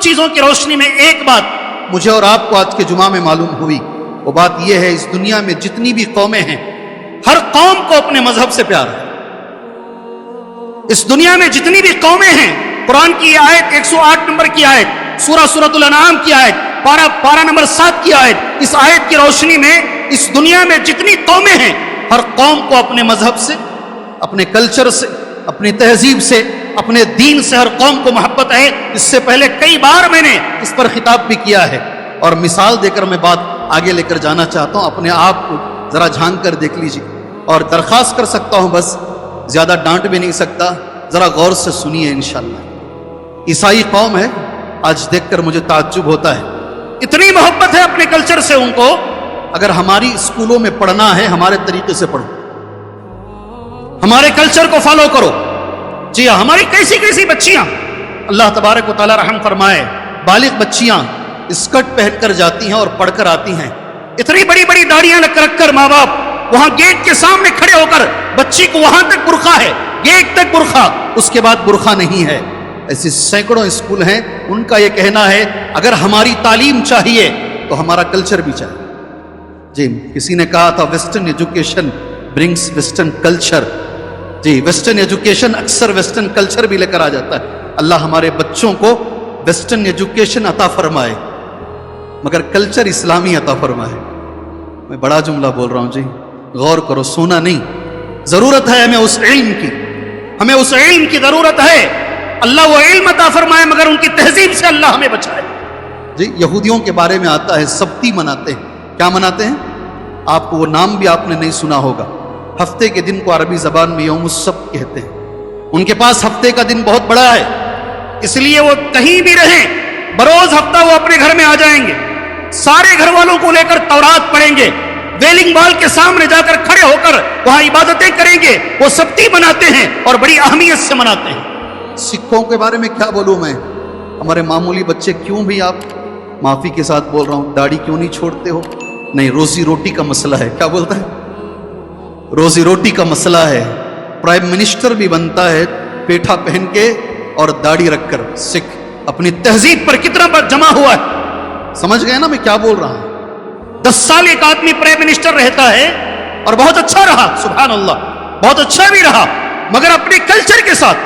چیزوں کی روشنی میں ایک بات مجھے اور آپ کو آج کے جمعہ میں معلوم ہوئی، وہ بات یہ ہے اس دنیا میں جتنی بھی قومیں ہیں ہر قوم کو اپنے مذہب سے پیار ہے۔ اس دنیا میں جتنی بھی قومیں ہیں، قرآن کی آیت 108 نمبر کی آیت، سورۃ الانعام کی آیت، پارہ نمبر 7 کی آیت، اس آیت کی روشنی میں اس دنیا میں جتنی قومیں ہیں ہر قوم کو اپنے مذہب سے، اپنے کلچر سے، اپنی تہذیب سے، اپنے دین سے ہر قوم کو محبت ہے۔ اس سے پہلے کئی بار میں نے اس پر خطاب بھی کیا ہے، اور مثال دے کر میں بات آگے لے کر جانا چاہتا ہوں۔ اپنے آپ کو ذرا جھانک کر دیکھ لیجیے، اور درخواست کر سکتا ہوں، بس زیادہ ڈانٹ بھی نہیں سکتا، ذرا غور سے سنیے انشاءاللہ۔ عیسائی قوم ہے، آج دیکھ کر مجھے تعجب ہوتا ہے، اتنی محبت ہے اپنے کلچر سے ان کو، اگر ہماری اسکولوں میں پڑھنا ہے ہمارے طریقے سے پڑھو، ہمارے کلچر کو فالو کرو۔ جی ہاں، ہماری کیسی کیسی بچیاں، اللہ تبارک و تعالی رحم فرمائے، بالغ بچیاں اسکرٹ پہن کر جاتی ہیں اور پڑھ کر آتی ہیں، اتنی بڑی بڑی داڑیاں رکھ کر ماں باپ وہاں گیٹ کے سامنے کھڑے ہو کر بچی کو وہاں تک برقع ہے، گیٹ تک برقع، اس کے بعد برقع نہیں ہے۔ ایسے سینکڑوں اسکول ہیں، ان کا یہ کہنا ہے اگر ہماری تعلیم چاہیے تو ہمارا کلچر بھی چاہیے۔ جی کسی نے کہا تھا western education brings western culture, جی ویسٹرن ایجوکیشن اکثر ویسٹرن کلچر بھی لے کر آ جاتا ہے۔ اللہ ہمارے بچوں کو ویسٹرن ایجوکیشن عطا فرمائے مگر کلچر اسلامی عطا فرمائے۔ میں بڑا جملہ بول رہا ہوں، جی غور کرو، سونا نہیں، ضرورت ہے ہمیں اس علم کی، ہمیں اس علم کی ضرورت ہے۔ اللہ وہ علم عطا فرمائے مگر ان کی تہذیب سے اللہ ہمیں بچائے۔ جی یہودیوں کے بارے میں آتا ہے سبتی مناتے ہیں، کیا مناتے ہیں؟ آپ کو وہ نام بھی آپ نے نہیں سنا ہوگا۔ ہفتے کے دن کو عربی زبان میں یوم السبت کہتے ہیں۔ ان کے پاس ہفتے کا دن بہت بڑا ہے، اس لیے وہ کہیں بھی رہیں بروز ہفتہ وہ اپنے گھر میں آ جائیں گے، سارے گھر والوں کو لے کر تورات پڑھیں گے، ویلنگ بال کے سامنے جا کر کھڑے ہو کر وہاں عبادتیں کریں گے۔ وہ سبتی مناتے ہیں اور بڑی اہمیت سے مناتے ہیں۔ سکھوں کے بارے میں کیا بولوں میں، ہمارے معمولی بچے، کیوں بھی آپ معافی کے ساتھ بول رہا ہوں، داڑھی کیوں نہیں چھوڑتے ہو؟ نہیں، روزی روٹی کا مسئلہ ہے۔ کیا بولتا ہے؟ روزی روٹی کا مسئلہ ہے۔ پرائم منسٹر بھی بنتا ہے پیٹھا پہن کے اور داڑھی رکھ کر۔ سکھ اپنی تہذیب پر کتنا پر جمع ہوا ہے، سمجھ گئے نا میں کیا بول رہا ہوں؟ 10 سال ایک آدمی پرائم منسٹر رہتا ہے اور بہت اچھا رہا، سبحان اللہ، بہت اچھا بھی رہا، مگر اپنے کلچر کے ساتھ۔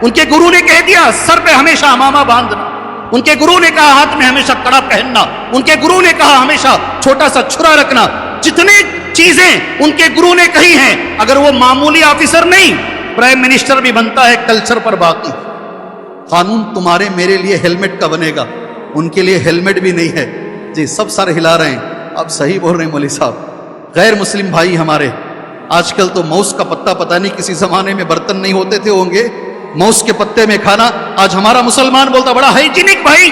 ان کے گرو نے کہہ دیا سر پہ ہمیشہ امامہ باندھنا، ان کے گرو نے کہا ہاتھ میں ہمیشہ کڑا پہننا، ان کے گرو نے کہا ہمیشہ چھوٹا سا چھرا رکھنا۔ جتنے چیزیں ان کے گرو نے کہی ہیں، اگر وہ معمولی آفیسر نہیں، پرائم منسٹر بھی بنتا ہے کلچر پر باقی۔ قانون تمہارے میرے لیے ہیلمٹ کا بنے گا، ان کے لیے ہیلمٹ بھی نہیں ہے۔ جی سب سر ہلا رہے ہیں، اب صحیح بول رہے ہیں مولوی صاحب۔ غیر مسلم بھائی ہمارے، آج کل تو موس کا پتہ پتہ نہیں، کسی زمانے میں برتن نہیں ہوتے تھے، ہوں گے موس کے پتے میں کھانا۔ آج ہمارا مسلمان بولتا بڑا ہائیجینک بھائی،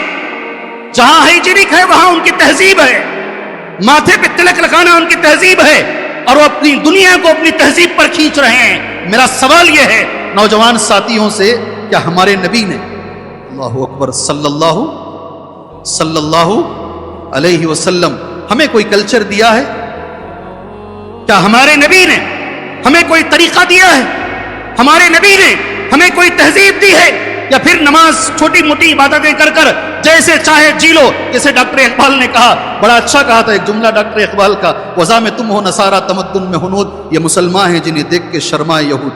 جہاں ہائیجینک ہے وہاں ان کی تہذیب ہے، ماتھے پہ تلک لگانا ان کی تہذیب ہے، اور وہ اپنی دنیا کو اپنی تہذیب پر کھینچ رہے ہیں۔ میرا سوال یہ ہے نوجوان ساتھیوں سے، کیا ہمارے نبی نے اللہ اکبر صلی اللہ علیہ وسلم ہمیں کوئی کلچر دیا ہے؟ کیا ہمارے نبی نے ہمیں کوئی طریقہ دیا ہے؟ ہمارے نبی نے ہمیں کوئی تہذیب دی ہے؟ یا پھر نماز چھوٹی موٹی عبادتیں کر کر جیسے چاہے جی لو؟ جیسے ڈاکٹر اقبال نے کہا، بڑا اچھا کہا تھا ایک جملہ ڈاکٹر اقبال کا، وضع میں تم ہو نصارہ تمدن میں ہنود، یہ مسلمان ہیں جنہیں دیکھ کے شرمائے یہود۔